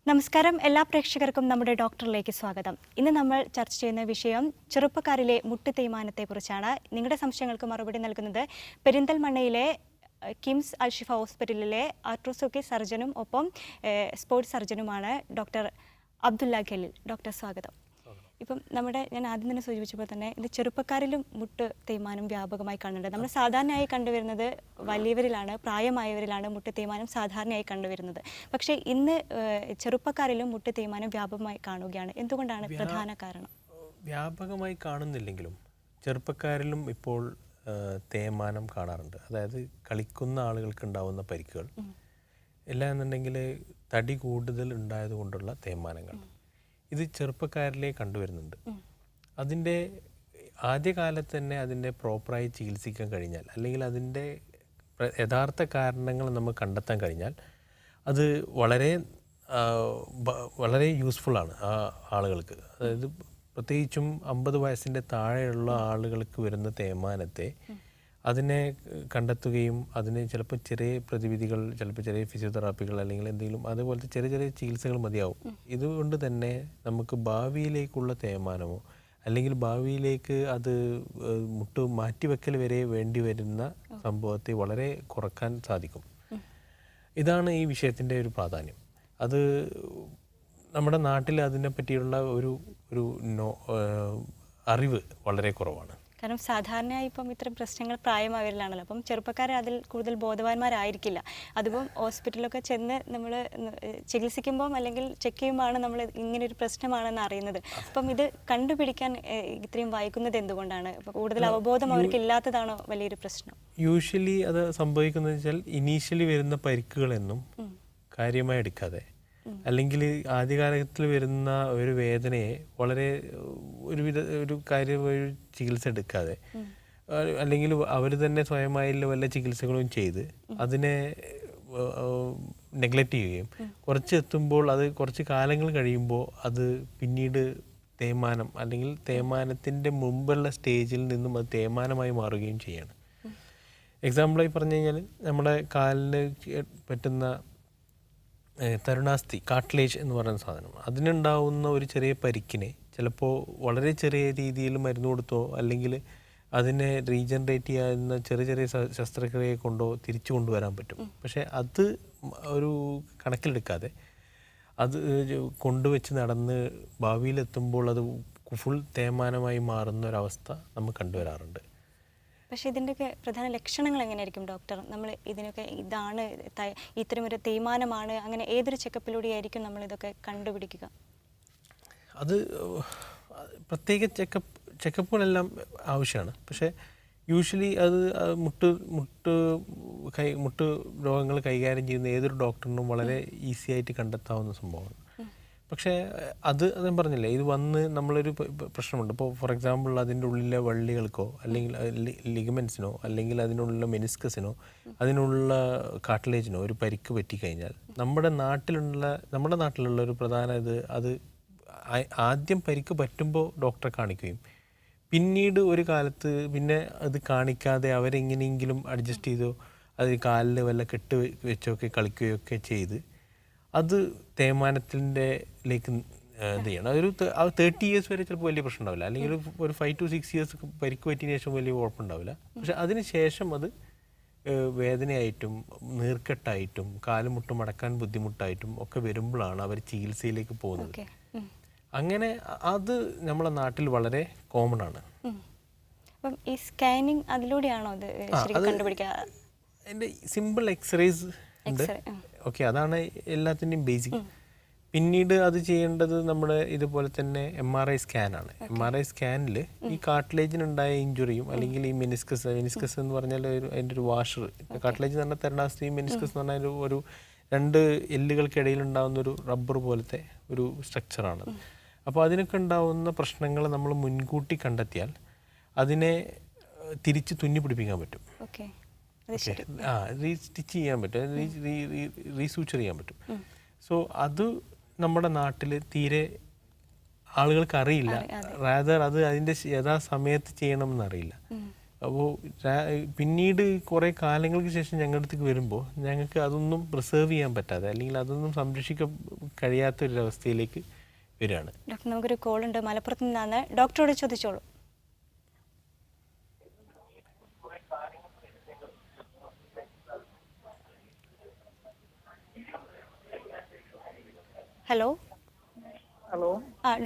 നമസ്കാരം എല്ലാ പ്രേക്ഷകർക്കും നമ്മുടെ ഡോക്ടറിലേക്ക് സ്വാഗതം. ഇന്ന് നമ്മൾ ചർച്ച ചെയ്യുന്ന വിഷയം ചെറുപ്പക്കാരിലെ മുട്ട് തേയ്മാനത്തെക്കുറിച്ചാണ്. നിങ്ങളുടെ സംശയങ്ങൾക്ക് മറുപടി നൽകുന്നത് പെരിന്തൽമണ്ണയിലെ കിംസ് അൽഷിഫ ഹോസ്പിറ്റലിലെ ആർട്രോസ്കോപ്പി സർജനും ഒപ്പം സ്പോർട്സ് സർജനുമാണ് ഡോക്ടർ അബ്ദുല്ല ഖലീൽ. ഡോക്ടർ സ്വാഗതം. ഇപ്പം ഞാൻ ആദ്യം തന്നെ സൂചിപ്പിച്ചപ്പോൾ തന്നെ ഇത് ചെറുപ്പക്കാരിലും മുട്ട് തേയ്മാനം വ്യാപകമായി കാണുന്നുണ്ട്. നമ്മൾ സാധാരണയായി കണ്ടുവരുന്നത് വലിയവരിലാണ്, പ്രായമായവരിലാണ് മുട്ട് തേയ്മാനം സാധാരണയായി കണ്ടുവരുന്നത്. പക്ഷേ ഇന്ന് ചെറുപ്പക്കാരിലും മുട്ട് തേയ്മാനം വ്യാപകമായി കാണുകയാണ്. എന്തുകൊണ്ടാണ് പ്രധാന കാരണം? വ്യാപകമായി കാണുന്നില്ലെങ്കിലും ചെറുപ്പക്കാരിലും ഇപ്പോൾ തേയ്മാനം കാണാറുണ്ട്. അതായത് കളിക്കുന്ന ആളുകൾക്ക് ഉണ്ടാവുന്ന പരിക്കുകൾ എല്ലാം എന്നുണ്ടെങ്കിൽ തടി കൂടുതൽ ഉണ്ടായതുകൊണ്ടുള്ള തേയ്മാനങ്ങൾ ഇത് ചെറുപ്പക്കാരിലെ കണ്ടുവരുന്നുണ്ട്. അതിൻ്റെ ആദ്യകാലത്ത് തന്നെ അതിൻ്റെ പ്രോപ്പറായി ചികിത്സിക്കാൻ കഴിഞ്ഞാൽ, അല്ലെങ്കിൽ അതിൻ്റെ യഥാർത്ഥ കാരണങ്ങൾ നമ്മൾ കണ്ടെത്താൻ കഴിഞ്ഞാൽ അത് വളരെ യൂസ്ഫുള്ളാണ് ആ ആളുകൾക്ക്. അതായത് പ്രത്യേകിച്ചും 50 വയസ്സിൻ്റെ താഴെയുള്ള ആളുകൾക്ക് വരുന്ന തേയ്മാനത്തെ അതിനെ കണ്ടെത്തുകയും അതിന് ചിലപ്പോൾ ചെറിയ പ്രതിവിധികൾ, ചിലപ്പോൾ ചെറിയ ഫിസിയോതെറാപ്പികൾ അല്ലെങ്കിൽ എന്തെങ്കിലും അതുപോലത്തെ ചെറിയ ചെറിയ ചികിത്സകൾ മതിയാവും. ഇതുകൊണ്ട് തന്നെ നമുക്ക് ഭാവിയിലേക്കുള്ള തേയ്മാനമോ അല്ലെങ്കിൽ ഭാവിയിലേക്ക് അത് മുട്ട് മാറ്റിവെക്കൽ വരെ വേണ്ടി വരുന്ന സംഭവത്തെ വളരെ കുറക്കാൻ സാധിക്കും. ഇതാണ് ഈ വിഷയത്തിൻ്റെ ഒരു പ്രാധാന്യം. അത് നമ്മുടെ നാട്ടിൽ അതിനെ പറ്റിയുള്ള ഒരു അറിവ് വളരെ കുറവാണ്. കാരണം സാധാരണയായി ഇപ്പം ഇത്തരം പ്രശ്നങ്ങൾ പ്രായമായവരിലാണല്ലോ. അപ്പം ചെറുപ്പക്കാരെ അതിൽ കൂടുതൽ ബോധവാന്മാരായിരിക്കില്ല. അതിപ്പം ഹോസ്പിറ്റലിലൊക്കെ ചെന്ന് നമ്മൾ ചികിത്സിക്കുമ്പം അല്ലെങ്കിൽ ചെക്ക് ചെയ്യുമ്പോഴാണ് നമ്മൾ ഇങ്ങനൊരു പ്രശ്നമാണെന്ന് അറിയുന്നത്. അപ്പം ഇത് കണ്ടുപിടിക്കാൻ ഇത്രയും വൈകുന്നത് എന്തുകൊണ്ടാണ്? ഇപ്പോൾ കൂടുതൽ അവബോധം അവർക്ക് ഇല്ലാത്തതാണോ വലിയൊരു പ്രശ്നം? യൂഷ്വലി അത് സംഭവിക്കുന്നത് വെച്ചാൽ ഇനീഷ്യലി വരുന്ന പരിക്കുകളെന്നും കാര്യമായി എടുക്കാതെ, അല്ലെങ്കിൽ ആദ്യകാലത്തിൽ വരുന്ന ഒരു വേദനയെ വളരെ ഒരു കാര്യമായ ചികിത്സ എടുക്കാതെ, അല്ലെങ്കിൽ അവർ തന്നെ സ്വയമായി വല്ല ചികിത്സകളും ചെയ്ത് അതിനെ നെഗ്ലക്റ്റ് ചെയ്യുകയും കുറച്ച് എത്തുമ്പോൾ അത് കുറച്ച് കാലങ്ങൾ കഴിയുമ്പോൾ അത് പിന്നീട് തേയ്മാനം അല്ലെങ്കിൽ തേയ്മാനത്തിൻ്റെ മുമ്പുള്ള സ്റ്റേജിൽ നിന്നും അത് തേയ്മാനമായി മാറുകയും ചെയ്യാണ്. എക്സാമ്പിളായി പറഞ്ഞു കഴിഞ്ഞാൽ നമ്മുടെ കാലിന് പറ്റുന്ന തരുണാസ്ഥി, കാട്ട്ലേജ് എന്ന് പറയുന്ന സാധനം, അതിനുണ്ടാവുന്ന ഒരു ചെറിയ പരിക്കിനെ ചിലപ്പോൾ വളരെ ചെറിയ രീതിയിൽ മരുന്ന് കൊടുത്തോ അല്ലെങ്കിൽ അതിനെ റീജനറേറ്റ് ചെയ്യുന്ന ചെറിയ ചെറിയ ശസ്ത്രക്രിയയെ കൊണ്ടോ തിരിച്ചു കൊണ്ടുവരാൻ പറ്റും. പക്ഷേ അത് ഒരു കണക്കിലെടുക്കാതെ അത് കൊണ്ടുവച്ച് നടന്ന് ഭാവിയിലെത്തുമ്പോൾ അത് ഫുൾ തേയ്മാനമായി മാറുന്ന ഒരവസ്ഥ നമ്മൾ കണ്ടുവരാറുണ്ട്. പക്ഷേ ഇതിൻ്റെയൊക്കെ പ്രധാന ലക്ഷണങ്ങൾ എങ്ങനെയായിരിക്കും ഡോക്ടർ? നമ്മൾ ഇതിനൊക്കെ ഇതാണ് ഇത്തരമൊരു തേയ്മാനമാണ്, അങ്ങനെ ഏതൊരു ചെക്കപ്പിലൂടെയായിരിക്കും നമ്മൾ ഇതൊക്കെ കണ്ടുപിടിക്കുക? അത് പ്രത്യേക ചെക്കപ്പുകളെല്ലാം ആവശ്യമാണ്. പക്ഷേ യൂഷ്വലി അത് മുട്ട് രോഗങ്ങൾ കൈകാര്യം ചെയ്യുന്ന ഏതൊരു ഡോക്ടറിനും വളരെ ഈസി ആയിട്ട് കണ്ടെത്താവുന്ന സംഭവമാണ്. പക്ഷേ അത് ഞാൻ പറഞ്ഞില്ലേ, ഇത് വന്ന് നമ്മളൊരു പ്രശ്നമുണ്ട്. ഇപ്പോൾ ഫോർ എക്സാമ്പിൾ അതിൻ്റെ ഉള്ളിലെ വള്ളികൾക്കോ അല്ലെങ്കിൽ ലിഗമെൻസിനോ അല്ലെങ്കിൽ അതിനുള്ള മെനിസ്കസിനോ അതിനുള്ള കാർട്ടിലേജിനോ ഒരു പരിക്ക് പറ്റിക്കഴിഞ്ഞാൽ നമ്മുടെ നാട്ടിലുള്ള ഒരു പ്രധാന അത് ആദ്യം പരിക്ക് പറ്റുമ്പോൾ ഡോക്ടറെ കാണിക്കുകയും പിന്നീട് ഒരു കാലത്ത് പിന്നെ അത് കാണിക്കാതെ അവരെങ്ങനെയെങ്കിലും അഡ്ജസ്റ്റ് ചെയ്തോ അത് കാലിൽ വല്ല കെട്ട് വെച്ചൊക്കെ കളിക്കുകയൊക്കെ ചെയ്ത് അത് തേയ്മാനത്തിൻ്റെ ലേക്ക് ഇത് ചെയ്യണം. അതൊരു 30 ഇയേഴ്സ് വരെ ചിലപ്പോൾ വലിയ പ്രശ്നം ഉണ്ടാവില്ല, അല്ലെങ്കിൽ ഒരു 5 to 6 ഇയേഴ്സ് പരിക്ക് പറ്റിയതിന് ശേഷം വലിയ കുഴപ്പമുണ്ടാവില്ല. പക്ഷെ അതിന് ശേഷം അത് വേദനയായിട്ടും നീർക്കെട്ടായിട്ടും കാലുമുട്ട് മടക്കാൻ ബുദ്ധിമുട്ടായിട്ടും ഒക്കെ വരുമ്പോഴാണ് അവർ ചികിത്സയിലേക്ക് പോകുന്നത്. അങ്ങനെ അത് നമ്മളെ നാട്ടിൽ വളരെ കോമൺ ആണ്. അപ്പം ഈ സ്കാനിങ് അതിലൂടെയാണോ കണ്ടുപിടിക്കുക? അതിൻ്റെ സിമ്പിൾ എക്സ്റേസ് ഉണ്ട്. ഓക്കെ, അതാണ് എല്ലാത്തിൻ്റെയും ബേസിക്. പിന്നീട് അത് ചെയ്യേണ്ടത് നമ്മുടെ ഇതുപോലെ തന്നെ MRI സ്കാനാണ്. MRI സ്കാനിൽ ഈ കാർട്ടിലേജിനുണ്ടായ ഇഞ്ചുറിയും അല്ലെങ്കിൽ ഈ മെനിസ്കസ് എന്ന് പറഞ്ഞാൽ അതിൻ്റെ ഒരു വാഷർ, കാർട്ടിലേജ് എന്ന് പറഞ്ഞാൽ തരുണാസ്ഥി, മെനിസ്കസ് എന്ന് പറഞ്ഞാൽ ഒരു 2 എല്ലുകൾക്കിടയിൽ ഉണ്ടാകുന്ന ഒരു റബ്ബർ പോലത്തെ ഒരു സ്ട്രക്ചറാണ്. അപ്പോൾ അതിനൊക്കെ ഉണ്ടാകുന്ന പ്രശ്നങ്ങൾ നമ്മൾ മുൻകൂട്ടി കണ്ടെത്തിയാൽ അതിനെ തിരിച്ച് തുന്നി പിടിപ്പിക്കാൻ പറ്റും. റീസ്റ്റിച്ച് ചെയ്യാൻ പറ്റും, റീസൂച്ചർ ചെയ്യാൻ പറ്റും. സോ അത് നമ്മുടെ നാട്ടിൽ തീരെ ആളുകൾക്ക് അറിയില്ല. റാദർ അത് അതിൻ്റെ യഥാസമയത്ത് ചെയ്യണമെന്നറിയില്ല. അപ്പോൾ പിന്നീട് കുറേ കാലങ്ങൾക്ക് ശേഷം ഞങ്ങളുടെ അടുത്തേക്ക് വരുമ്പോൾ ഞങ്ങൾക്ക് അതൊന്നും പ്രിസർവ് ചെയ്യാൻ പറ്റാതെ അല്ലെങ്കിൽ അതൊന്നും സംരക്ഷിക്കാൻ കഴിയാത്തൊരവസ്ഥയിലേക്ക് വരികയാണ്. ഡോക്ടർ, നമുക്കൊരു കോൾ ഉണ്ട് മലപ്പുറത്ത് നിന്നാണ്. ഡോക്ടറോട് ചോദിച്ചോളൂ. ഹലോ. ഹലോ.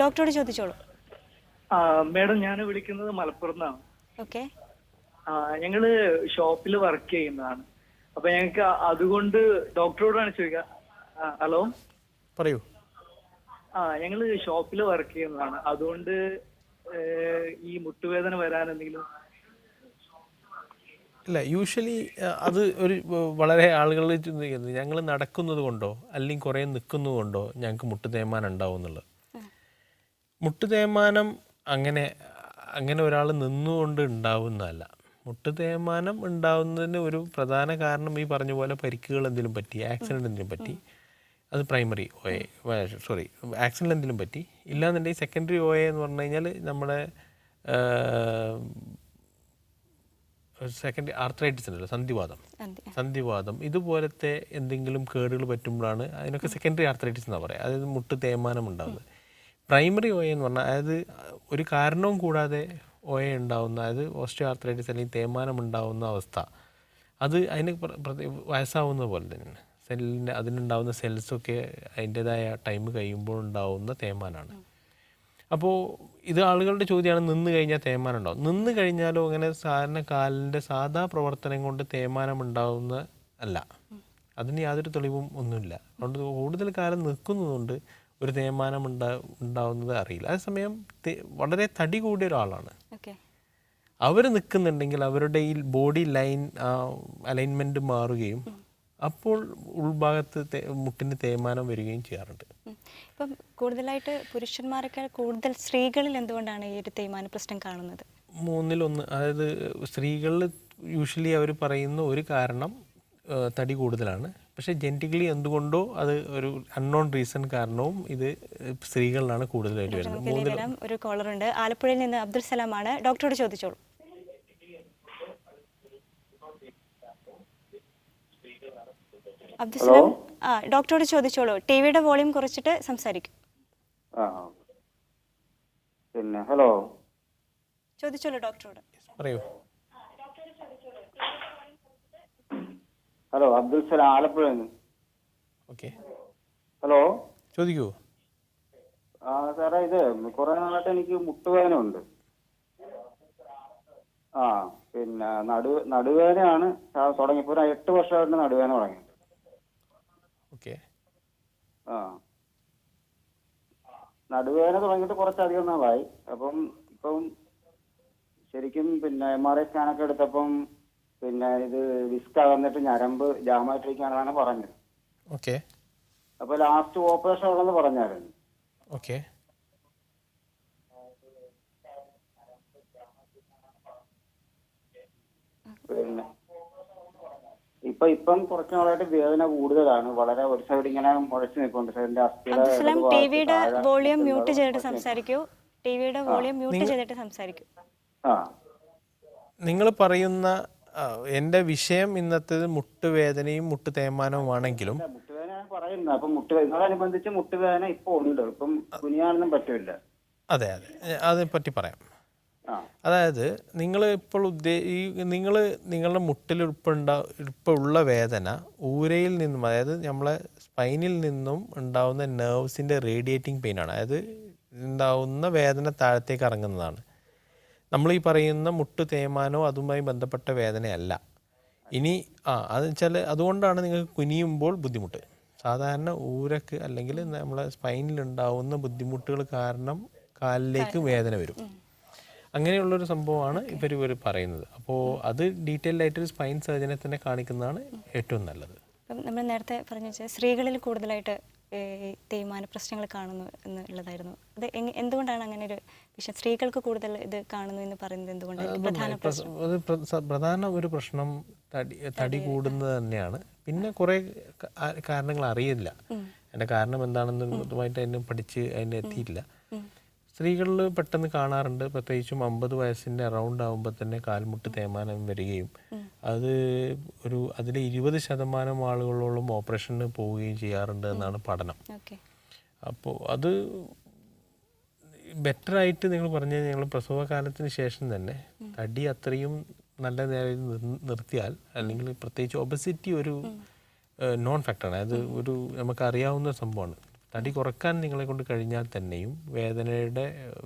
ഡോക്ടറോട് ചോദിച്ചോളൂ. മേഡം, ഞാൻ വിളിക്കുന്നത് മലപ്പുറത്ത് നിന്നാണ്. ഓക്കെ. ഞങ്ങള് ഷോപ്പിൽ വർക്ക് ചെയ്യുന്നതാണ്. അപ്പൊ ഞങ്ങൾക്ക് അതുകൊണ്ട് ഡോക്ടറോടാണ് ചോദിക്കുക. ഹലോ, പറയൂ. ഞങ്ങള് ഷോപ്പിൽ വർക്ക് ചെയ്യുന്നതാണ്. അതുകൊണ്ട് ഈ മുട്ടുവേദന വരാൻ എന്തെങ്കിലും? ഇല്ല, യൂഷ്വലി അത് ഒരു വളരെ ആളുകൾ ചിന്തിക്കുന്നത് ഞങ്ങൾ നടക്കുന്നത് കൊണ്ടോ അല്ലെങ്കിൽ കുറേ നിൽക്കുന്നത് കൊണ്ടോ ഞങ്ങൾക്ക് മുട്ട് തേയ്മാനം ഉണ്ടാവും എന്നുള്ളത്. മുട്ട് തേയ്മാനം അങ്ങനെ ഒരാൾ നിന്നുകൊണ്ട് ഉണ്ടാവുന്നതല്ല. മുട്ട് തേയ്മാനം ഉണ്ടാവുന്നതിന് ഒരു പ്രധാന കാരണം ഈ പറഞ്ഞ പോലെ പരിക്കുകൾ എന്തെങ്കിലും പറ്റി, ആക്സിഡൻറ്റ് എന്തെങ്കിലും പറ്റി, അത് പ്രൈമറി OA, ആക്സിഡൻറ്റ് എന്തെങ്കിലും പറ്റി. ഇല്ലാന്നുണ്ടെങ്കിൽ സെക്കൻഡറി OA എന്ന് പറഞ്ഞു കഴിഞ്ഞാൽ നമ്മുടെ സെക്കൻഡറി ആർത്രൈറ്റിസ് ഉണ്ടല്ലോ, സന്ധിവാദം ഇതുപോലത്തെ എന്തെങ്കിലും കേടുകൾ പറ്റുമ്പോഴാണ് അതിനൊക്കെ സെക്കൻഡറി ആർത്രൈറ്റിസ് എന്നാണ് പറയുക. അതായത് മുട്ട് തേയ്മാനം ഉണ്ടാകുന്നത്. പ്രൈമറി OA എന്ന് പറഞ്ഞാൽ അതായത് ഒരു കാരണവും കൂടാതെ OA ഉണ്ടാവുന്ന, അതായത് ഓസ്റ്റിയോ ആർത്രൈറ്റിസ് അല്ലെങ്കിൽ തേയ്മാനം ഉണ്ടാവുന്ന അവസ്ഥ, അത് അതിന് വയസ്സാവുന്ന പോലെ തന്നെയാണ്. അതിനുണ്ടാവുന്ന സെൽസൊക്കെ അതിൻ്റെതായ ടൈം കഴിയുമ്പോൾ ഉണ്ടാവുന്ന തേയ്മാനമാണ്. അപ്പോൾ ഇത് ആളുകളുടെ ചോദ്യമാണ്, നിന്ന് കഴിഞ്ഞാൽ തേയ്മാനം ഉണ്ടാവും. നിന്ന് കഴിഞ്ഞാലോ അങ്ങനെ സാധാരണ കാലിൻ്റെ സാധാ പ്രവർത്തനം കൊണ്ട് തേയ്മാനം ഉണ്ടാവുന്ന അല്ല. അതിന് യാതൊരു തെളിവും ഒന്നുമില്ല. അതുകൊണ്ട് കൂടുതൽ കാലം നിൽക്കുന്നതുകൊണ്ട് ഒരു തേയ്മാനം ഉണ്ടാവുന്നത് അറിയില്ല. അതേസമയം വളരെ തടി കൂടിയ ഒരാളാണ്, അവർ നിൽക്കുന്നുണ്ടെങ്കിൽ അവരുടെ ഈ ബോഡി അലൈൻമെൻറ്റ് മാറുകയും അപ്പോൾ ഉൾഭാഗത്ത് മുട്ടിന് തേയ്മാനം വരികയും ചെയ്യാറുണ്ട്. ഇപ്പം കൂടുതലായിട്ട് പുരുഷന്മാരെക്കാൾ കൂടുതൽ സ്ത്രീകളിൽ എന്തുകൊണ്ടാണ് ഈ ഒരു തേയ്മാന പ്രശ്നം കാണുന്നത്? 1/3. അതായത് സ്ത്രീകളിൽ യൂഷ്വലി അവർ പറയുന്ന ഒരു കാരണം തടി കൂടുതലാണ്. പക്ഷേ ജെനറ്റിക്കലി എന്തുകൊണ്ടോ അത് ഒരു അൺനോൺ റീസൺ കാരണവും ഇത് സ്ത്രീകളിലാണ് കൂടുതലായിട്ട് വരുന്നത്. ഒരു കോളർ ഉണ്ട്, ആലപ്പുഴയിൽ നിന്ന് അബ്ദുൽ സലാമാണ്. ഡോക്ടറോട് ചോദിച്ചോളൂ. അബ്ദുൽ സലാം, ഡോക്ടറോട് ചോദിച്ചോളൂ. ടിവിയുടെ വോളിയം കുറച്ചിട്ട് സംസാരിക്കും. പിന്നെ ഹലോ, ചോദിച്ചോളൂ ഡോക്ടറോട്. പറയൂ. Hello, Abdul Salam, Alappuzha. Okay, hello, ചോദിക്കൂ. സാറേ, ഇത് കുറെ നാളായിട്ട് എനിക്ക് മുട്ടുവേദന ഉണ്ട്. പിന്നെ നടുവേദനയാണ് തുടങ്ങിയപ്പോൾ ഒരു 8 വർഷമായിട്ട് നടുവേദന തുടങ്ങി. ഓക്കെ. നടുവേദന തുടങ്ങിയിട്ട് കുറച്ചധികം നാളായി. ഇപ്പം ശരിക്കും പിന്നെ MRI സ്കാനൊക്കെ എടുത്തപ്പം പിന്നെ ഇത് ഡിസ്ക് വന്നിട്ട് ഞരമ്പ് ജാമായിട്ടിരിക്കുകയാണെന്നാണ് പറഞ്ഞത്. ഓക്കെ. അപ്പൊ ലാസ്റ്റ് ഓപ്പറേഷൻ ഉള്ളതെന്ന് പറഞ്ഞായിരുന്നു. ഓക്കെ. പിന്നെ ഇപ്പം കുറച്ചു നാളായിട്ട് വേദന കൂടുതലാണ്. വളരെ ഒരു സൈഡ് ഇങ്ങനെ മുഴച്ചു നിൽക്കുന്നുണ്ട്. ടിവിയുടെ വോളിയം മ്യൂട്ട് ചെയ്തിട്ട് സംസാരിക്കൂ. ടിവിയുടെ വോളിയം മ്യൂട്ട് ചെയ്തിട്ട് സംസാരിക്കൂ. നിങ്ങൾ പറയുന്ന എൻ്റെ വിഷയം ഇന്നത്തേത് മുട്ടുവേദനയും മുട്ട് തേയ്മാനവുമാണെങ്കിലും മുട്ടുവേദന പറയുന്നത് അപ്പം മുട്ടുവേദനോടനുബന്ധിച്ച് മുട്ടുവേദന ഇപ്പൊ ഉണ്ട്. ഇപ്പം കുനിയാനൊന്നും പറ്റില്ല. അതെ, അതിനെ പറ്റി പറയാം. അതായത് നിങ്ങൾ ഇപ്പോൾ നിങ്ങളുടെ മുട്ടിൽ ഇപ്പോൾ ഉള്ള വേദന ഊരയിൽ നിന്നും, അതായത് നമ്മളെ സ്പൈനിൽ നിന്നും ഉണ്ടാവുന്ന നെർവ്സിൻ്റെ റേഡിയേറ്റിംഗ് പെയിനാണ്. അതായത് ഉണ്ടാവുന്ന വേദന താഴത്തേക്ക് ഇറങ്ങുന്നതാണ്. നമ്മൾ ഈ പറയുന്ന മുട്ട് തേയ്മാനോ അതുമായി ബന്ധപ്പെട്ട വേദനയല്ല. ഇനി അതെന്ന് വെച്ചാൽ അതുകൊണ്ടാണ് നിങ്ങൾക്ക് കുനിയുമ്പോൾ ബുദ്ധിമുട്ട്. സാധാരണ ഊരക്ക് അല്ലെങ്കിൽ നമ്മളെ സ്പൈനിലുണ്ടാവുന്ന ബുദ്ധിമുട്ടുകൾ കാരണം കാലിലേക്ക് വേദന വരും. അങ്ങനെയുള്ളൊരു സംഭവമാണ് ഇവർ പറയുന്നത്. അപ്പോൾ അത് ഡീറ്റെയിൽ ആയിട്ടൊരു സ്പൈൻ സർജനെ തന്നെ കാണിക്കുന്നതാണ് ഏറ്റവും നല്ലത്. ഇപ്പം നമ്മൾ നേരത്തെ പറഞ്ഞു വെച്ചാൽ സ്ത്രീകളിൽ കൂടുതലായിട്ട് തേയ്മാന പ്രശ്നങ്ങൾ കാണുന്നു എന്നുള്ളതായിരുന്നു. അത് എന്തുകൊണ്ടാണ് അങ്ങനെ ഒരു വിഷയം സ്ത്രീകൾക്ക് കൂടുതൽ ഇത് കാണുന്നു എന്ന് പറയുന്നത് എന്തുകൊണ്ട്? പ്രധാന ഒരു പ്രശ്നം തടി കൂടുന്നത് തന്നെയാണ്. പിന്നെ കുറേ കാരണങ്ങൾ അറിയില്ല. അതിൻ്റെ കാരണം എന്താണെന്ന് കൃത്യമായിട്ട് അതിനെ പഠിച്ച് അതിൻ്റെ എത്തിയില്ല. സ്ത്രീകളിൽ പെട്ടെന്ന് കാണാറുണ്ട്, പ്രത്യേകിച്ചും 50 വയസ്സിൻ്റെ അറൗണ്ട് ആകുമ്പോൾ തന്നെ കാൽമുട്ട് തേയ്മാനം വരികയും അത് അതിൽ 20% ആളുകളോളം ഓപ്പറേഷന് പോവുകയും ചെയ്യാറുണ്ട് എന്നാണ് പഠനം. അപ്പോൾ അത് ബെറ്ററായിട്ട് നിങ്ങൾ പറഞ്ഞത്, ഞങ്ങൾ പ്രസവകാലത്തിന് ശേഷം തന്നെ തടി അത്രയും നല്ല നിലയിൽ നിർത്തിയാൽ, അല്ലെങ്കിൽ പ്രത്യേകിച്ച് ഒബസിറ്റി ഒരു നോൺ ഫാക്ടറാണ്, അത് നമുക്കറിയാവുന്ന സംഭവമാണ്. തടി കുറക്കാൻ നിങ്ങളെ കൊണ്ട് കഴിഞ്ഞാൽ തന്നെയും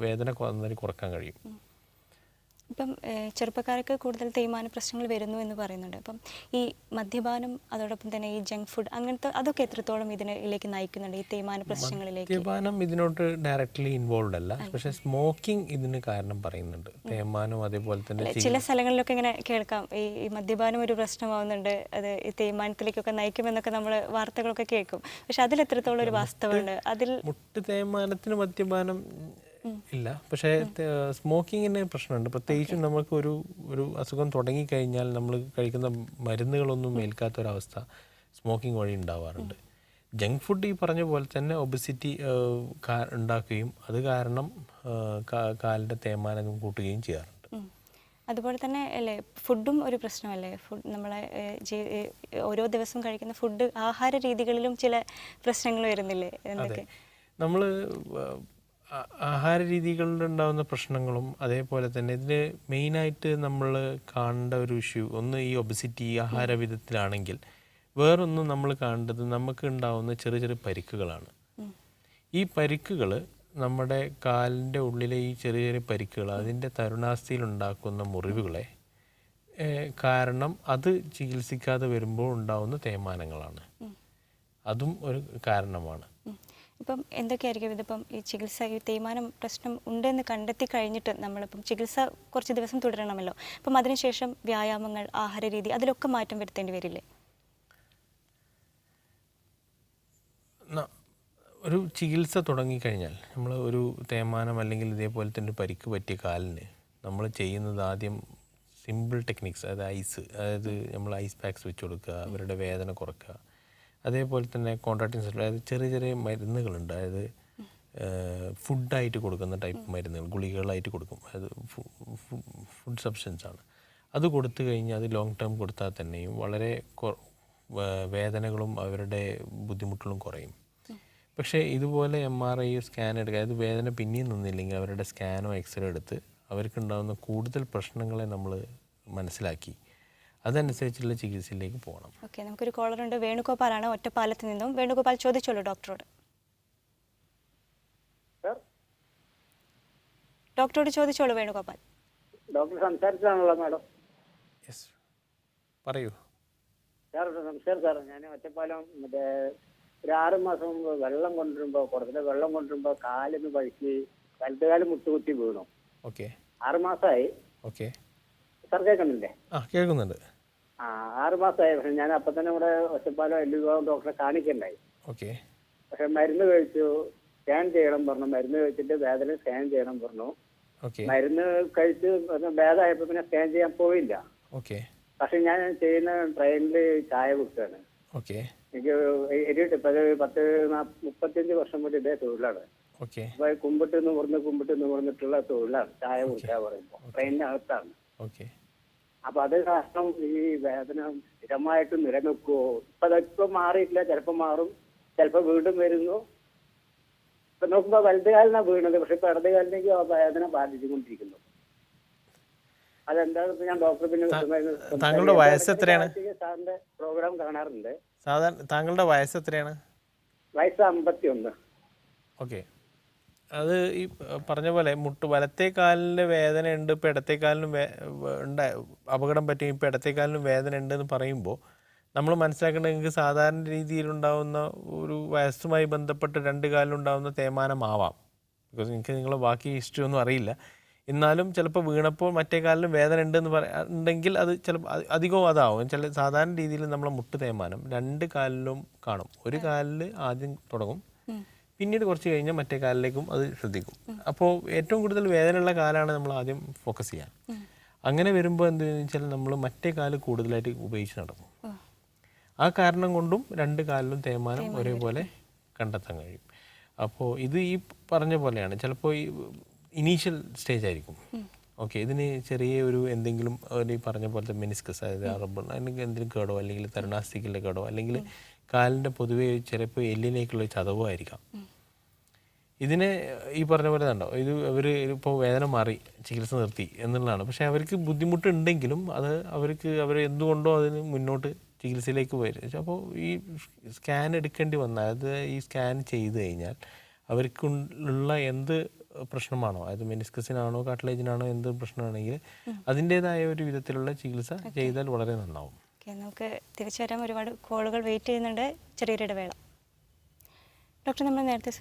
വേദന കുറക്കാൻ കഴിയും. ഇപ്പം ചെറുപ്പക്കാർക്ക് കൂടുതൽ തേയ്മാന പ്രശ്നങ്ങൾ വരുന്നു എന്ന് പറയുന്നുണ്ട്. അപ്പം ഈ മദ്യപാനം, അതോടൊപ്പം തന്നെ ഈ ജങ്ക് ഫുഡ്, അങ്ങനത്തെ അതൊക്കെ എത്രത്തോളം ഇതിലേക്ക് നയിക്കുന്നുണ്ട്, ഈ തേയ്മാന പ്രശ്നങ്ങളിലേക്ക്? മദ്യപാനം ഇതിനോട്ട് ഡയറക്റ്റ്ലി ഇൻവോൾവ് അല്ല, പക്ഷേ സ്മോക്കിംഗ് ഇതിന് കാരണം പറയുന്നുണ്ട്. തേയ്മാനം അതേപോലെ തന്നെ ചില സ്ഥലങ്ങളിലൊക്കെ ഇങ്ങനെ കേൾക്കാം, ഈ മദ്യപാനം ഒരു പ്രശ്നമാവുന്നുണ്ട്, അത് ഈ തേയ്മാനത്തിലേക്കൊക്കെ നയിക്കുമെന്നൊക്കെ നമ്മൾ വാർത്തകളൊക്കെ കേൾക്കും. പക്ഷെ അതിൽ എത്രത്തോളം ഒരു വാസ്തവമുണ്ട്? അതിൽ മുട്ട് തേയ്മാനത്തിന് മദ്യപാനം ഇല്ല, പക്ഷേ സ്മോക്കിങ്ങിന് പ്രശ്നമുണ്ട്. പ്രത്യേകിച്ചും നമുക്ക് ഒരു അസുഖം തുടങ്ങിക്കഴിഞ്ഞാൽ നമ്മൾ കഴിക്കുന്ന മരുന്നുകളൊന്നും ഏൽക്കാത്തൊരവസ്ഥ സ്മോക്കിംഗ് വഴി ഉണ്ടാവാറുണ്ട്. ജങ്ക് ഫുഡ് ഈ പറഞ്ഞ പോലെ തന്നെ ഒബസിറ്റി ഉണ്ടാക്കുകയും അത് കാരണം കാലിൻ്റെ തേയ്മാനം കൂട്ടുകയും ചെയ്യാറുണ്ട്. അതുപോലെ തന്നെ അല്ലേ ഫുഡും ഒരു പ്രശ്നമല്ലേ? ഫുഡ് നമ്മളെ ഓരോ ദിവസം കഴിക്കുന്ന ഫുഡ്, ആഹാര രീതികളിലും ചില പ്രശ്നങ്ങൾ വരുന്നില്ലേ? എന്തൊക്കെ നമ്മൾ ആഹാര രീതികളിലുണ്ടാകുന്ന പ്രശ്നങ്ങളും അതേപോലെ തന്നെ ഇതിന് മെയിനായിട്ട് നമ്മൾ കാണേണ്ട ഒരു ഇഷ്യൂ ഒന്ന് ഈ ഒബസിറ്റി ആഹാര വിധത്തിലാണെങ്കിൽ, വേറൊന്നും നമ്മൾ കാണേണ്ടത് നമുക്ക് ഉണ്ടാവുന്ന ചെറിയ ചെറിയ പരിക്കുകളാണ്. ഈ പരിക്കുകൾ നമ്മുടെ കാലിൻ്റെ ഉള്ളിലെ ഈ ചെറിയ ചെറിയ പരിക്കുകൾ, അതിൻ്റെ തരുണാസ്ഥയിൽ ഉണ്ടാക്കുന്ന മുറിവുകളെ കാരണം അത് ചികിത്സിക്കാതെ വരുമ്പോൾ ഉണ്ടാവുന്ന തേയ്മാനങ്ങളാണ്. അതും ഒരു കാരണമാണ്. ഇപ്പം എന്തൊക്കെയായിരിക്കും ഇതിപ്പം ഈ ചികിത്സ, ഈ തേയ്മാനം പ്രശ്നം ഉണ്ടെന്ന് കണ്ടെത്തി കഴിഞ്ഞിട്ട് നമ്മളിപ്പം ചികിത്സ കുറച്ച് ദിവസം തുടരണമല്ലോ, അപ്പം അതിനുശേഷം വ്യായാമങ്ങൾ, ആഹാര രീതി, അതിലൊക്കെ മാറ്റം വരുത്തേണ്ടി വരില്ലേ? ഒരു ചികിത്സ തുടങ്ങിക്കഴിഞ്ഞാൽ നമ്മൾ ഒരു തേയ്മാനം അല്ലെങ്കിൽ ഇതേപോലെ തന്നെ പരിക്ക് പറ്റിയ കാലിന് നമ്മൾ ചെയ്യുന്നത് ആദ്യം സിമ്പിൾ ടെക്നിക്സ്, അതായത് നമ്മൾ ഐസ് പാക്സ് വെച്ച് കൊടുക്കുക, അവരുടെ വേദന കുറക്കുക. അതേപോലെ തന്നെ കോൺട്രാക്റ്റിംഗ്, അതായത് ചെറിയ ചെറിയ മരുന്നുകളുണ്ട്, അതായത് ഫുഡായിട്ട് കൊടുക്കുന്ന ടൈപ്പ് മരുന്നുകൾ, ഗുളികകളായിട്ട് കൊടുക്കും, അത് ഫുഡ് സബ്സ്റ്റൻസ് ആണ്. അത് കൊടുത്തു കഴിഞ്ഞാൽ അത് ലോങ് ടേം കൊടുത്താൽ തന്നെയും വളരെ വേദനകളും അവരുടെ ബുദ്ധിമുട്ടുകളും കുറയും. പക്ഷേ ഇതുപോലെ MRI സ്കാൻ എടുക്കുക, അതായത് വേദന പിന്നെയും നിന്നില്ലെങ്കിൽ അവരുടെ സ്കാനോ എക്സ്റേ എടുത്ത് അവർക്കുണ്ടാകുന്ന കൂടുതൽ പ്രശ്നങ്ങളെ നമ്മൾ മനസ്സിലാക്കി അതനുസരിച്ചുള്ള ചികിത്സയിലേക്ക് പോകണം. ഓക്കെ, നമുക്കൊരു കോളറുണ്ട്. വേണുഗോപാലാണ്, ഒറ്റപ്പാലത്ത് നിന്നും. വേണുഗോപാൽ ചോദിച്ചോളൂ ഡോക്ടറോട്. ഡോക്ടറോട് ചോദിച്ചോളൂ വേണുഗോപാൽ. ഡോക്ടർ സംസാരിച്ചതാണല്ലോ മാഡം? യെസ്, പറയൂ സാർ. നമസ്കാരം സാർ, ഞാൻ ഒറ്റപ്പാലം ഒരു 6 മാസം മുമ്പ് വെള്ളം കൊണ്ടുവരുമ്പോൾ കാലിന് വഴിക്ക് വലതുകാലം മുട്ടുകുത്തി വീണു. ഓക്കെ, 6 മാസമായി. ഓക്കെ സാർ കേൾക്കുന്നില്ലേ? കേൾക്കുന്നുണ്ട്. 6 മാസമായി. പക്ഷെ ഞാൻ അപ്പം തന്നെ ഇവിടെ ഒറ്റപ്പാലം ഡോക്ടറെ കാണിക്കണ്ടായി. ഓക്കെ, പക്ഷെ മരുന്ന് കഴിച്ചു, സ്കാൻ ചെയ്യണം പറഞ്ഞു. മരുന്ന് കഴിച്ചിട്ട് വേദന സ്കാൻ ചെയ്യണം പറഞ്ഞു. മരുന്ന് കഴിച്ച് ഭേദമായപ്പോ പിന്നെ സ്കാൻ ചെയ്യാൻ പോയില്ല. ഓക്കെ, പക്ഷെ ഞാൻ ചെയ്യുന്ന ട്രെയിനിൽ ചായ കുടിക്കാണ്. ഓക്കെ, എനിക്ക് 35 വർഷം മുതൽ ഇതേ തൊഴിലാണ്. അപ്പൊ കുമ്പിട്ട് നിവർന്നിട്ടുള്ള തൊഴിലാണ് ചായ കുടിക്കാൻ പറയുമ്പോ ട്രെയിനിനകത്താണ്. അപ്പൊ അത് കാരണം ഈ വേദന സ്ഥിരമായിട്ട് നിലനിൽക്കുവോ? ഇപ്പൊ മാറിയിട്ടില്ല, ചിലപ്പോ മാറും, ചിലപ്പോ വീണ്ടും വരുന്നു. ഇപ്പൊ നോക്കുമ്പോ വലതുകാലിനാണ് വീണത്, പക്ഷെ ഇപ്പൊ ഇടതുകാലിലേക്ക് ആ വേദന ബാധിച്ചുകൊണ്ടിരിക്കുന്നു. അതെന്താണെന്ന് ഞാൻ ഡോക്ടർ പിന്നെ താങ്കളുടെ വയസ്സ് എത്രയാണ്? സാറിന്റെ പ്രോഗ്രാം കാണാറുണ്ട്. സാധാരണ താങ്കളുടെ വയസ്സ് എത്രയാണ്? വയസ്സ് 51. ഓക്കെ, അത് ഈ പറഞ്ഞ പോലെ വലത്തെ കാലിന് വേദന ഉണ്ട്, ഇപ്പോൾ ഇടത്തെ കാലിനും അപകടം പറ്റി, ഇപ്പോൾ ഇടത്തെ കാലിനും വേദന ഉണ്ടെന്ന് പറയുമ്പോൾ നമ്മൾ മനസ്സിലാക്കേണ്ടത് നിങ്ങൾക്ക് സാധാരണ രീതിയിലുണ്ടാകുന്ന ഒരു വയസ്സുമായി ബന്ധപ്പെട്ട് 2 കാലിലുണ്ടാകുന്ന തേയ്മാനമാവാം. ബിക്കോസ് എനിക്ക് നിങ്ങളെ ബാക്കി ഹിസ്റ്ററി ഒന്നും അറിയില്ല. എന്നാലും ചിലപ്പോൾ വീണപ്പോൾ മറ്റേ കാലിലും വേദന ഉണ്ടെന്ന് ഉണ്ടെങ്കിൽ അത് ചിലപ്പോൾ അധികവും അതാവും. സാധാരണ രീതിയിൽ നമ്മളെ മുട്ട് തേയ്മാനം 2 കാലിലും കാണും. ഒരു കാലിൽ ആദ്യം തുടങ്ങും, പിന്നീട് കുറച്ച് കഴിഞ്ഞാൽ മറ്റേ കാലിലേക്കും അത് ശ്രദ്ധിക്കും. അപ്പോൾ ഏറ്റവും കൂടുതൽ വേദനയുള്ള കാലാണ് നമ്മൾ ആദ്യം ഫോക്കസ് ചെയ്യാൻ. അങ്ങനെ വരുമ്പോൾ എന്താണെന്ന് വെച്ചാൽ നമ്മൾ മറ്റേ കാല് കൂടുതലായിട്ട് ഉപയോഗിച്ച് നടക്കും. ആ കാരണം കൊണ്ടും 2 കാലിലും തേയ്മാനം ഒരേപോലെ കണ്ടെത്താൻ കഴിയും. അപ്പോൾ ഇത് ഈ പറഞ്ഞ പോലെയാണ്, ചിലപ്പോൾ ഈ ഇനീഷ്യൽ സ്റ്റേജ് ആയിരിക്കും. ഓക്കെ, ഇതിന് ചെറിയ ഒരു എന്തെങ്കിലും ഈ പറഞ്ഞ പോലത്തെ മെനിസ്കസ്, അതായത് റബ്ബർ അല്ലെങ്കിൽ എന്തെങ്കിലും കേടോ, അല്ലെങ്കിൽ തരുണാസ്തിക്കിൻ്റെ കേടോ, അല്ലെങ്കിൽ കാലിൻ്റെ പൊതുവെ ചിലപ്പോൾ എല്ലിലേക്കുള്ള ചതവോ ആയിരിക്കാം. ഇതിനെ ഈ പറഞ്ഞ പോലെ ഉണ്ടോ, ഇത് അവർ ഇപ്പോൾ വേദന മാറി ചികിത്സ നിർത്തി എന്നുള്ളതാണ്. പക്ഷേ അവർക്ക് ബുദ്ധിമുട്ടുണ്ടെങ്കിലും അത് അവർ എന്തുകൊണ്ടോ അതിന് മുന്നോട്ട് ചികിത്സയിലേക്ക് വരും. അപ്പോൾ ഈ സ്കാൻ എടുക്കേണ്ടി വന്നാൽ, അത് ഈ സ്കാൻ ചെയ്ത് കഴിഞ്ഞാൽ അവർക്കുള്ള എന്ത് പ്രശ്നമാണോ, അതായത് മെനിസ്കസിനാണോ കാർട്ടിലേജിനാണോ എന്ത് പ്രശ്നമാണെങ്കിൽ അതിൻ്റേതായ ഒരു വിധത്തിലുള്ള ചികിത്സ ചെയ്താൽ വളരെ നന്നാവും. നമുക്ക് തിരിച്ചു വരാൻ ഒരുപാട് കോളുകൾ വെയിറ്റ് ചെയ്യുന്നുണ്ട്. ചെറിയൊരു ഇടവേള. ഡോക്ടർ, നമ്മൾ നേരത്തെ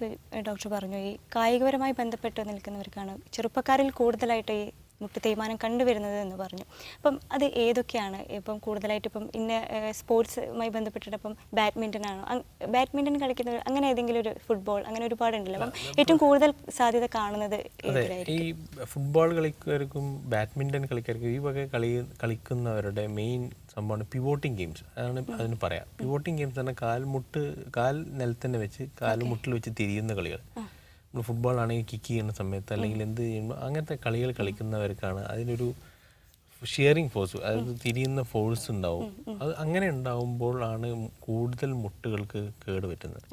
ഡോക്ടർ പറഞ്ഞു ഈ കായികപരമായി ബന്ധപ്പെട്ട് നിൽക്കുന്നവർക്കാണ് ചെറുപ്പക്കാരിൽ കൂടുതലായിട്ട് ഈ മുട്ട് തേയ്മാനം കണ്ടുവരുന്നത് എന്ന് പറഞ്ഞു. അപ്പം അത് ഏതൊക്കെയാണ്? ഇപ്പം കൂടുതലായിട്ട് ഇപ്പം ഇന്ന സ്പോർട്സുമായി ബന്ധപ്പെട്ടിട്ട് ഇപ്പം ബാഡ്മിൻ്റൺ കളിക്കുന്നവർ, അങ്ങനെ ഏതെങ്കിലും ഒരു ഫുട്ബോൾ, അങ്ങനെ ഒരുപാടുണ്ടല്ലോ. അപ്പം ഏറ്റവും കൂടുതൽ സാധ്യത കാണുന്നത് ഈ ഫുട്ബോൾ കളിക്കാർക്കും ബാഡ്മിൻ്റൺ കളിക്കാർക്കും ഈ വക കളിക്കുന്നവരുടെ മെയിൻ സംഭവമാണ് പിവോട്ടിംഗ് ഗെയിംസ്. അതാണ് അതിന് പറയാം. പിവോട്ടിംഗ് ഗെയിംസ് തന്നെ കാൽ നിലത്തന്നെ വെച്ച് കാൽമുട്ടിൽ വെച്ച് തിരിയുന്ന കളികൾ. നമ്മൾ ഫുട്ബോൾ ആണെങ്കിൽ കിക്ക് ചെയ്യുന്ന സമയത്ത് അല്ലെങ്കിൽ എന്ത് ചെയ്യുമ്പോൾ അങ്ങനത്തെ കളികൾ കളിക്കുന്നവർക്കാണ് അതിനൊരു ഷിയറിങ് ഫോഴ്സ്, അതായത് തിരിയുന്ന ഫോഴ്സ് ഉണ്ടാവും. അത് അങ്ങനെ ഉണ്ടാവുമ്പോഴാണ് കൂടുതൽ മുട്ടുകൾക്ക് കേട് പറ്റുന്നത്.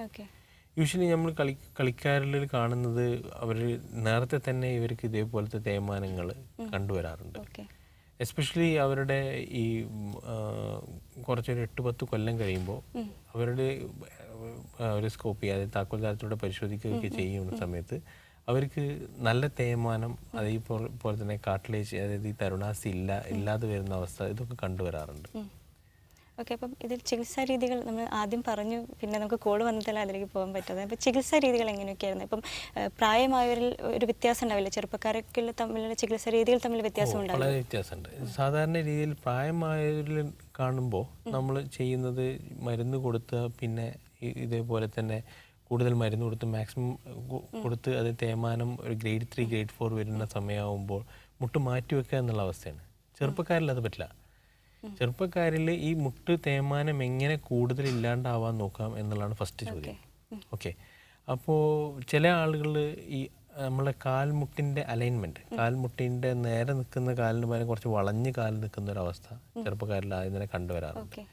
യൂഷ്വലി നമ്മൾ കളിക്കാരിൽ കാണുന്നത് അവർ നേരത്തെ തന്നെ ഇവർക്ക് ഇതേപോലത്തെ തേയ്മാനങ്ങൾ കണ്ടുവരാറുണ്ട്. എസ്പെഷ്യലി അവരുടെ ഈ കുറച്ചൊരു 8-10 കൊല്ലം കഴിയുമ്പോൾ അവരുടെ ഒരു സ്കോപ്പി, അതായത് താക്കോൽദാരത്തിലൂടെ പരിശോധിക്കുകയൊക്കെ ചെയ്യുന്ന സമയത്ത് അവർക്ക് നല്ല തേയ്മാനം, അതേപോലെ തന്നെ കാർട്ടിലേജ്, അതായത് ഈ തരുണാസ്തി ഇല്ലാതെ വരുന്ന അവസ്ഥ, ഇതൊക്കെ കണ്ടുവരാറുണ്ട്. ഓക്കെ, അപ്പം ഇതിൽ ചികിത്സാ രീതികൾ നമ്മൾ ആദ്യം പറഞ്ഞു, പിന്നെ നമുക്ക് കോൾ വന്നിട്ടല്ല അതിലേക്ക് പോകാൻ പറ്റാതെ. അപ്പോൾ ചികിത്സാ രീതികൾ എങ്ങനെയൊക്കെയായിരുന്നു? ഇപ്പം പ്രായമായവരിൽ ഒരു വ്യത്യാസം ഉണ്ടാവില്ല, ചെറുപ്പക്കാരൊക്കെ തമ്മിലുള്ള ചികിത്സാ രീതികൾ തമ്മിൽ വ്യത്യാസം ഉണ്ടാവില്ല? വളരെ വ്യത്യാസമുണ്ട്. സാധാരണ രീതിയിൽ പ്രായമായവരിൽ കാണുമ്പോൾ നമ്മൾ ചെയ്യുന്നത് മരുന്ന് കൊടുത്ത്, പിന്നെ ഇതേപോലെ തന്നെ കൂടുതൽ മരുന്ന് കൊടുത്ത് മാക്സിമം കൊടുത്ത് അത് തേയ്മാനം ഒരു ഗ്രേഡ് 3 ഗ്രേഡ് 4 വരുന്ന സമയമാകുമ്പോൾ മുട്ട് മാറ്റിവെക്കുക എന്നുള്ള അവസ്ഥയാണ്. ചെറുപ്പക്കാരിൽ അത് പറ്റില്ല. ചെറുപ്പക്കാരിൽ ഈ മുട്ട് തേയ്മാനം എങ്ങനെ കൂടുതൽ ഇല്ലാണ്ടാവാൻ നോക്കാം എന്നുള്ളതാണ് ഫസ്റ്റ് ചോദ്യം. ഓക്കെ, അപ്പോൾ ചില ആളുകൾ ഈ നമ്മളെ കാൽമുട്ടിൻ്റെ അലൈൻമെൻറ്റ്, കാൽമുട്ടിൻ്റെ നേരെ നിൽക്കുന്ന കാലിന് പകരം കുറച്ച് വളഞ്ഞ് കാലിൽ നിൽക്കുന്ന ഒരവസ്ഥ ചെറുപ്പക്കാരിൽ ആദ്യം തന്നെ കണ്ടുവരാറുണ്ട്.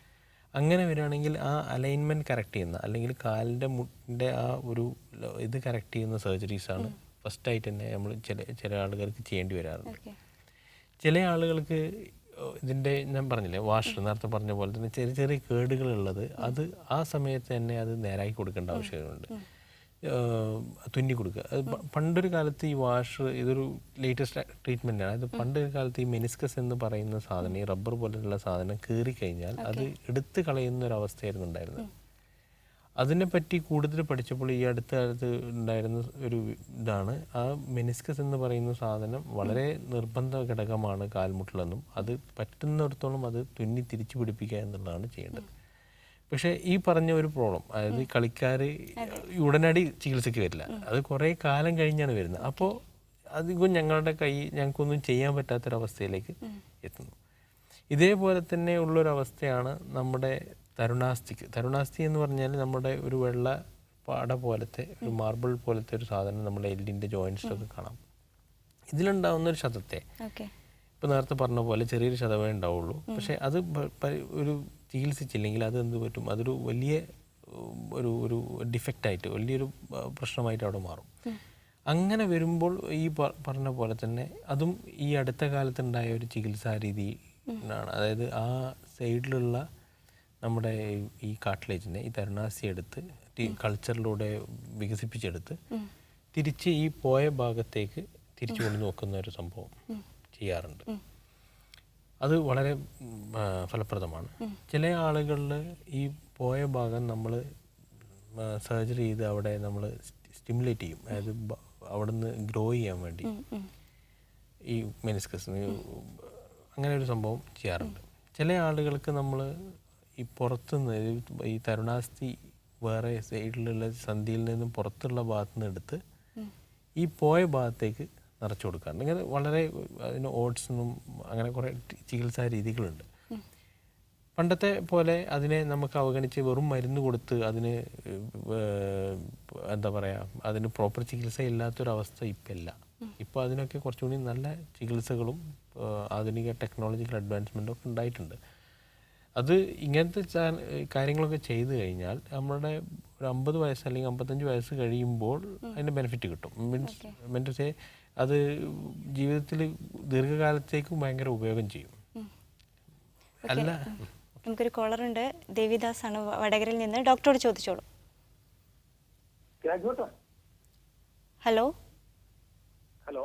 അങ്ങനെ വരികയാണെങ്കിൽ ആ അലൈൻമെൻറ്റ് കറക്റ്റ് ചെയ്യുന്ന, അല്ലെങ്കിൽ കാലിൻ്റെ മുട്ടിൻ്റെ ആ ഒരു ഇത് കറക്റ്റ് ചെയ്യുന്ന സർജറീസാണ് ഫസ്റ്റായിട്ട് തന്നെ നമ്മൾ ചില ആളുകൾക്ക് ചെയ്യേണ്ടി വരാറുണ്ട്. ചില ആളുകൾക്ക് ഇതിൻ്റെ ഞാൻ പറഞ്ഞില്ലേ വാഷർ, നേരത്തെ പറഞ്ഞ പോലെ തന്നെ ചെറിയ ചെറിയ കേടുകളുള്ളത് അത് ആ സമയത്ത് തന്നെ അത് നേരാക്കി കൊടുക്കേണ്ട ആവശ്യമുണ്ട്. തുന്നി കൊടുക്കുക. അത് പണ്ടൊരു കാലത്ത് ഈ വാഷർ ഇതൊരു ലേറ്റസ്റ്റ് ട്രീറ്റ്മെൻറ്റാണ്. അത് പണ്ടൊരു കാലത്ത് ഈ മെനിസ്കസ് എന്ന് പറയുന്ന സാധനം, ഈ റബ്ബർ പോലെയുള്ള സാധനം കീറിക്കഴിഞ്ഞാൽ അത് എടുത്ത് കളയുന്ന ഒരു അവസ്ഥയായിരുന്നു ഉണ്ടായിരുന്നത്. അതിനെപ്പറ്റി കൂടുതൽ പഠിച്ചപ്പോൾ ഈ അടുത്ത കാലത്ത് ഉണ്ടായിരുന്ന ഒരു ഇതാണ്, ആ മെനിസ്കസ് എന്ന് പറയുന്ന സാധനം വളരെ നിർബന്ധ ഘടകമാണ് കാൽമുട്ടിലെന്നും അത് പറ്റുന്നിടത്തോളം അത് തുന്നി തിരിച്ചു പിടിപ്പിക്കുക എന്നുള്ളതാണ് ചെയ്യേണ്ടത്. പക്ഷേ ഈ പറഞ്ഞ ഒരു പ്രോബ്ലം, അതായത് കളിക്കാർ ഉടനടി ചികിത്സയ്ക്ക് വരില്ല, അത് കുറേ കാലം കഴിഞ്ഞാണ് വരുന്നത്. അപ്പോൾ അധികം ഞങ്ങൾക്കൊന്നും ചെയ്യാൻ പറ്റാത്തൊരവസ്ഥയിലേക്ക് എത്തുന്നു. ഇതേപോലെ തന്നെ ഉള്ളൊരവസ്ഥയാണ് നമ്മുടെ തരുണാസ്തി എന്ന് പറഞ്ഞാൽ നമ്മുടെ ഒരു വെള്ള പാട പോലത്തെ ഒരു മാർബിൾ പോലത്തെ ഒരു സാധനം നമ്മുടെ എല്ലിൻ്റെ ജോയിൻറ്റ്സിലൊക്കെ കാണാം. ഇതിലുണ്ടാവുന്ന ഒരു ശതത്തെ ഇപ്പോൾ നേരത്തെ പറഞ്ഞ പോലെ ചെറിയൊരു ശതമേ ഉണ്ടാവുള്ളൂ. പക്ഷേ അത് ഒരു ചികിത്സിച്ചില്ലെങ്കിൽ അത് എന്ത് പറ്റും, അതൊരു വലിയ ഒരു ഡിഫക്റ്റായിട്ട് വലിയൊരു പ്രശ്നമായിട്ട് അവിടെ മാറും. അങ്ങനെ വരുമ്പോൾ ഈ പറഞ്ഞ പോലെ തന്നെ അതും ഈ അടുത്ത കാലത്തുണ്ടായ ഒരു ചികിത്സാ രീതി ആണ്. അതായത് ആ സൈഡിലുള്ള നമ്മുടെ ഈ കാർട്ടിലേജിനെ, ഈ തരുണാസ്തി എടുത്ത് കൾച്ചറിലൂടെ വികസിപ്പിച്ചെടുത്ത് തിരിച്ച് ഈ പോയ ഭാഗത്തേക്ക് തിരിച്ചു കൊണ്ട് നോക്കുന്ന ഒരു സംഭവം ചെയ്യാറുണ്ട്. അത് വളരെ ഫലപ്രദമാണ്. ചില ആളുകളിൽ ഈ പോയ ഭാഗം നമ്മൾ സർജറി ചെയ്ത് അവിടെ നമ്മൾ സ്റ്റിമുലേറ്റ് ചെയ്യും, അതായത് അവിടെ നിന്ന് ഗ്രോ ചെയ്യാൻ വേണ്ടി ഈ മെനിസ്കസ് അങ്ങനെ ഒരു സംഭവം ചെയ്യാറുണ്ട്. ചില ആളുകൾക്ക് നമ്മൾ ഈ പുറത്തുനിന്ന് ഈ തരുണാസ്തി വേറെ സൈഡിലുള്ള സന്ധിയിൽ നിന്നും പുറത്തുള്ള ഭാഗത്തു നിന്ന് എടുത്ത് ഈ പോയ ഭാഗത്തേക്ക് നിറച്ചു കൊടുക്കാറുണ്ട്. ഇങ്ങനെ വളരെ അതിന് ഓട്സിനും അങ്ങനെ കുറേ ചികിത്സാ രീതികളുണ്ട്. പണ്ടത്തെ പോലെ അതിനെ നമുക്ക് അവഗണിച്ച് വെറും മരുന്ന് കൊടുത്ത് അതിന് എന്താ പറയുക അതിന് പ്രോപ്പർ ചികിത്സ ഇല്ലാത്തൊരവസ്ഥ ഇപ്പം ഇല്ല. ഇപ്പോൾ അതിനൊക്കെ കുറച്ചുകൂടി നല്ല ചികിത്സകളും ആധുനിക ടെക്നോളജിക്കൽ അഡ്വാൻസ്മെൻറ്റും ഒക്കെ ഉണ്ടായിട്ടുണ്ട്. അത് ഇങ്ങനത്തെ കാര്യങ്ങളൊക്കെ ചെയ്തു കഴിഞ്ഞാൽ നമ്മുടെ ഒരു 50 വയസ്സ് അല്ലെങ്കിൽ 55 വയസ്സ് കഴിയുമ്പോൾ അതിൻ്റെ ബെനിഫിറ്റ് കിട്ടും. മീൻസ് അത് ജീവിതത്തിൽ ദീർഘകാലത്തേക്കും ഭയങ്കര ഉപയോഗം ചെയ്യും. അല്ല, നമുക്കൊരു കോളർ ഉണ്ട്, ദേവിദാസ് ആണ് വടകരയിൽ നിന്ന്. ഡോക്ടറോട് ചോദിച്ചോളൂ. ഹലോ. ഹലോ.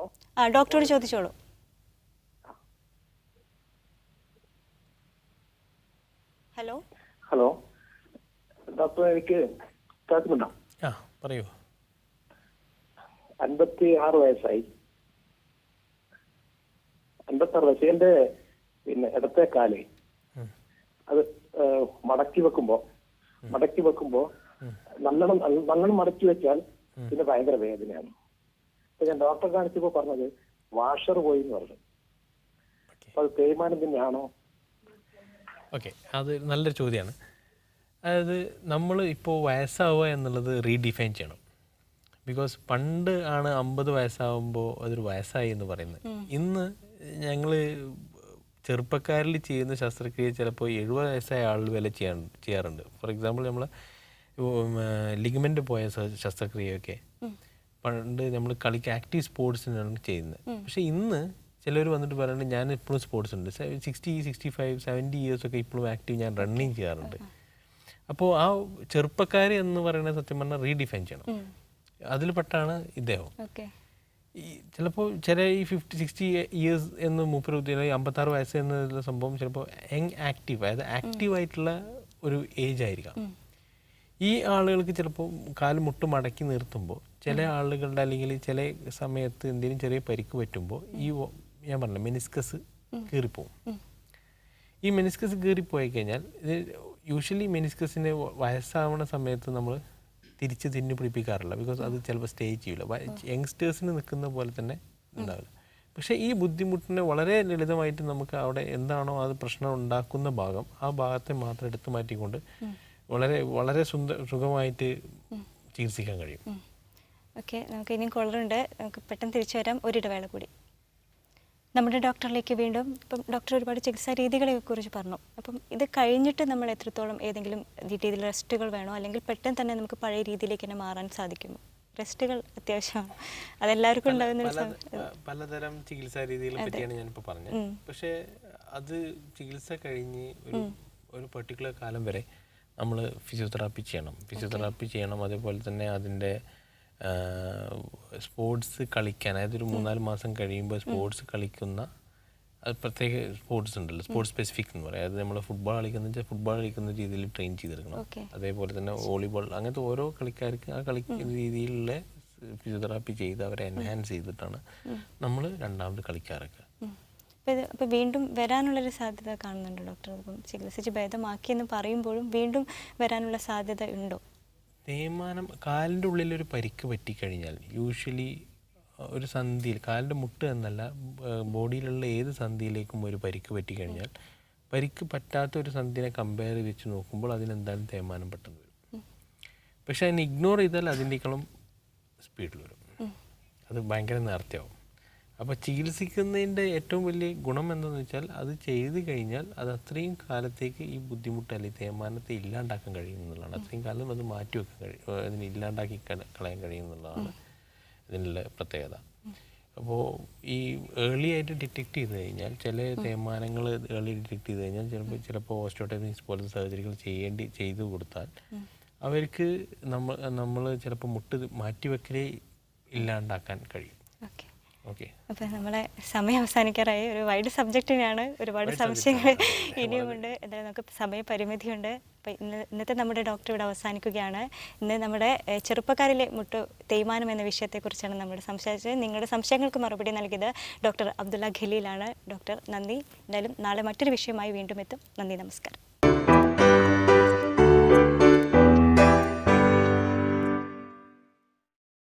ഡോക്ടറോട് ചോദിച്ചോളൂ. ഹലോ. ഹലോ ഡോക്ടർ, എനിക്ക് കേൾക്കുന്നുണ്ടോ? പറയൂ. 56 വയസ്സായി. 56 വയസ്സ്. എന്റെ ഇടത്തെ കാലേ അത് മടക്കി വെക്കുമ്പോ നല്ലോണം മടക്കി വെച്ചാൽ പിന്നെ ഭയങ്കര വേദനയാണ്. അപ്പൊ ഞാൻ ഡോക്ടറെ കാണിച്ചപ്പോ പറഞ്ഞത് വാഷർ പോയി എന്ന് പറഞ്ഞു. അപ്പൊ അത് തേയ്മാനം തന്നെയാണോ? ഓക്കെ, അത് നല്ലൊരു ചോദ്യമാണ്. അതായത് നമ്മൾ ഇപ്പോൾ വയസ്സാവുക എന്നുള്ളത് റീഡിഫൈൻ ചെയ്യണം. ബിക്കോസ് പണ്ട് ആണ് 50 വയസ്സാവുമ്പോൾ അതൊരു വയസ്സായി എന്ന് പറയുന്നത്. ഇന്ന് ഞങ്ങൾ ചെറുപ്പക്കാരിൽ ചെയ്യുന്ന ശസ്ത്രക്രിയ ചിലപ്പോൾ 70 വയസ്സായ ആൾ വരെ ചെയ്യാറുണ്ട്. ഫോർ എക്സാമ്പിൾ നമ്മൾ ലിഗമെൻ്റ് പോയ ശസ്ത്രക്രിയയൊക്കെ പണ്ട് നമ്മൾ ആക്റ്റീവ് സ്പോർട്സിനാണ് ചെയ്യുന്നത്. പക്ഷേ ഇന്ന് ചിലർ വന്നിട്ട് പറയുന്നത് ഞാൻ ഇപ്പോഴും സ്പോർട്സ് ഉണ്ട്, 60, 65, 70 ഇയേഴ്സൊക്കെ ഇപ്പോഴും ആക്റ്റീവ്, ഞാൻ റണ്ണിങ് ചെയ്യാറുണ്ട്. അപ്പോൾ ആ ചെറുപ്പക്കാർ എന്ന് പറയുന്നത് സത്യം പറഞ്ഞാൽ റീഡിഫൈൻ ചെയ്യണം. അതിൽ പെട്ടാണ് ഇദ്ദേഹം. ഈ ചിലപ്പോൾ ചില ഈ 50, 60 ഇയേഴ്സ് എന്ന് 30, 56 വയസ്സ് എന്നുള്ള സംഭവം ചിലപ്പോൾ ആക്റ്റീവ്, അതായത് ആക്റ്റീവായിട്ടുള്ള ഒരു ഏജ് ആയിരിക്കാം. ഈ ആളുകൾക്ക് ചിലപ്പോൾ കാല് മുട്ട് മടക്കി നിർത്തുമ്പോൾ ചില ആളുകളുടെ അല്ലെങ്കിൽ ചില സമയത്ത് എന്തെങ്കിലും ചെറിയ പരിക്ക് പറ്റുമ്പോൾ ഈ ഞാൻ പറഞ്ഞ മെനിസ്കസ് കീറിപ്പോവും. ഈ മെനിസ്കസ് കീറിപ്പോയി കഴിഞ്ഞാൽ ഇത് യൂഷ്വലി മെനിസ്കസിനെ വയസ്സാവുന്ന സമയത്ത് നമ്മൾ തിരിച്ച് തിന്നു പിടിപ്പിക്കാറില്ല. ബിക്കോസ് അത് ചിലപ്പോൾ സ്റ്റേ ചെയ്യില്ല. യങ്സ്റ്റേഴ്സിന് നിൽക്കുന്ന പോലെ തന്നെ ഉണ്ടാവില്ല. പക്ഷേ ഈ ബുദ്ധിമുട്ടിനെ വളരെ ലളിതമായിട്ട് നമുക്ക് അവിടെ എന്താണോ അത് പ്രശ്നം ഉണ്ടാക്കുന്ന ഭാഗം, ആ ഭാഗത്തെ മാത്രം എടുത്തു മാറ്റിക്കൊണ്ട് വളരെ വളരെ സുഖമായിട്ട് ചികിത്സിക്കാൻ കഴിയും. ഓക്കെ, നമുക്ക് ഇനിയും കോളറുണ്ട്, നമുക്ക് പെട്ടെന്ന് തിരിച്ചു വരാം. ഒരിടവേള കൂടി. നമ്മുടെ ഡോക്ടറിലേക്ക് വീണ്ടും. ഇപ്പം ഡോക്ടർ ഒരുപാട് ചികിത്സാ രീതികളെ കുറിച്ച് പറഞ്ഞു. അപ്പം ഇത് കഴിഞ്ഞിട്ട് നമ്മൾ എത്രത്തോളം ഏതെങ്കിലും രീതിയിൽ റെസ്റ്റുകൾ വേണോ, അല്ലെങ്കിൽ പെട്ടെന്ന് തന്നെ നമുക്ക് പഴയ രീതിയിലേക്ക് തന്നെ മാറാൻ സാധിക്കുമോ? റെസ്റ്റുകൾ അത്യാവശ്യമാണ്, അതെല്ലാവർക്കും ഉണ്ടാകുന്ന പലതരം ചികിത്സാ രീതികളെ പറ്റിയാണ് ഞാനിപ്പോൾ പറഞ്ഞത്. പക്ഷേ അത് ചികിത്സ കഴിഞ്ഞ് ഒരു പെർട്ടിക്കുലർ കാലം വരെ നമ്മൾ ഫിസിയോതെറാപ്പി ചെയ്യണം. അതേപോലെ തന്നെ അതിൻ്റെ സ്പോർട്സ് കളിക്കാൻ, അതായത് ഒരു 3-4 മാസം കഴിയുമ്പോൾ സ്പോർട്സ് കളിക്കുന്ന പ്രത്യേക സ്പോർട്സ് ഉണ്ടല്ലോ, സ്പോർട്സ് സ്പെസിഫിക് എന്ന് പറയും. അതായത് നമ്മൾ ഫുട്ബോൾ കളിക്കുന്ന രീതിയിൽ ട്രെയിൻ ചെയ്തെടുക്കണം. അതേപോലെ തന്നെ വോളിബോൾ, അങ്ങനത്തെ ഓരോ കളിക്കാർക്ക് ആ കളിക്കുന്ന രീതിയിലുള്ള ഫിസിയോതെറാപ്പി ചെയ്ത് അവരെ എൻഹാൻസ് ചെയ്തിട്ടാണ് നമ്മൾ രണ്ടാമത് കളിക്കാറൊക്കെ. അപ്പോൾ വീണ്ടും വരാനുള്ളൊരു സാധ്യത കാണുന്നുണ്ടോ ഡോക്ടർ? അപ്പം ചികിത്സിച്ച് ഭേദമാക്കിയെന്ന് പറയുമ്പോഴും വീണ്ടും വരാനുള്ള സാധ്യത ഉണ്ടോ? തേയ്മാനം, കാലിൻ്റെ ഉള്ളിലൊരു പരിക്ക് പറ്റിക്കഴിഞ്ഞാൽ യൂഷ്വലി ഒരു സന്ധിയിൽ, കാലിൻ്റെ മുട്ട് എന്നല്ല ബോഡിയിലുള്ള ഏത് സന്ധിയിലേക്കും ഒരു പരിക്ക് പറ്റിക്കഴിഞ്ഞാൽ പരിക്ക് പറ്റാത്ത ഒരു സന്ധിനെ കമ്പയർ വെച്ച് നോക്കുമ്പോൾ അതിനെന്തായാലും തേയ്മാനം പെട്ടെന്ന് വരും. പക്ഷേ അതിനെ ഇഗ്നോർ ചെയ്താൽ അതിൻ്റെക്കാളും സ്പീഡിൽ വരും, അത് ഭയങ്കര നേർത്തയാവും. അപ്പോൾ ചികിത്സിക്കുന്നതിൻ്റെ ഏറ്റവും വലിയ ഗുണം എന്താണെന്ന് വെച്ചാൽ അത് ചെയ്ത് കഴിഞ്ഞാൽ അത് അത്രയും കാലത്തേക്ക് ഈ ബുദ്ധിമുട്ട് അല്ലെങ്കിൽ തേയ്മാനത്തെ ഇല്ലാണ്ടാക്കാൻ കഴിയുമെന്നുള്ളതാണ്. അത്രയും കാലം അത് മാറ്റിവെക്കാൻ കഴിയും, അതിനെ ഇല്ലാണ്ടാക്കി കളയാൻ കഴിയുമെന്നുള്ളതാണ് ഇതിനുള്ള പ്രത്യേകത. അപ്പോൾ ഈ ഏർലി ആയിട്ട് ഡിറ്റക്ട് ചെയ്ത് കഴിഞ്ഞാൽ, ചില തേയ്മാനങ്ങൾ ഏർലി ഡിറ്റക്ട് ചെയ്ത് കഴിഞ്ഞാൽ ചിലപ്പോൾ ഓസ്റ്റിയോടോമിക്സ് പോലത്തെ സർജറികൾ ചെയ്തു കൊടുത്താൽ അവർക്ക് നമ്മൾ ചിലപ്പോൾ മുട്ട് മാറ്റിവെക്കലേ ഇല്ലാണ്ടാക്കാൻ കഴിയും. ഓക്കെ, അപ്പോൾ നമ്മളെ സമയം അവസാനിക്കാറായി. ഒരു വൈഡ് സബ്ജക്റ്റിനാണ്, ഒരുപാട് സംശയങ്ങൾ ഇനിയുമുണ്ട്. എന്തായാലും നമുക്ക് സമയപരിമിതിയുണ്ട്. അപ്പോൾ ഇന്നത്തെ നമ്മുടെ ഡോക്ടർ ഇവിടെ അവസാനിക്കുകയാണ്. ഇന്ന് നമ്മുടെ ചെറുപ്പക്കാരിലെ മുട്ട് തേയ്മാനം എന്ന വിഷയത്തെക്കുറിച്ചാണ് നമ്മൾ സംസാരിച്ചത്. നിങ്ങളുടെ സംശയങ്ങൾക്ക് മറുപടി നൽകിയത് ഡോക്ടർ അബ്ദുള്ള ഖലീലാണ്. ഡോക്ടർ നന്ദി. എന്തായാലും നാളെ മറ്റൊരു വിഷയമായി വീണ്ടും എത്തും. നന്ദി, നമസ്കാരം.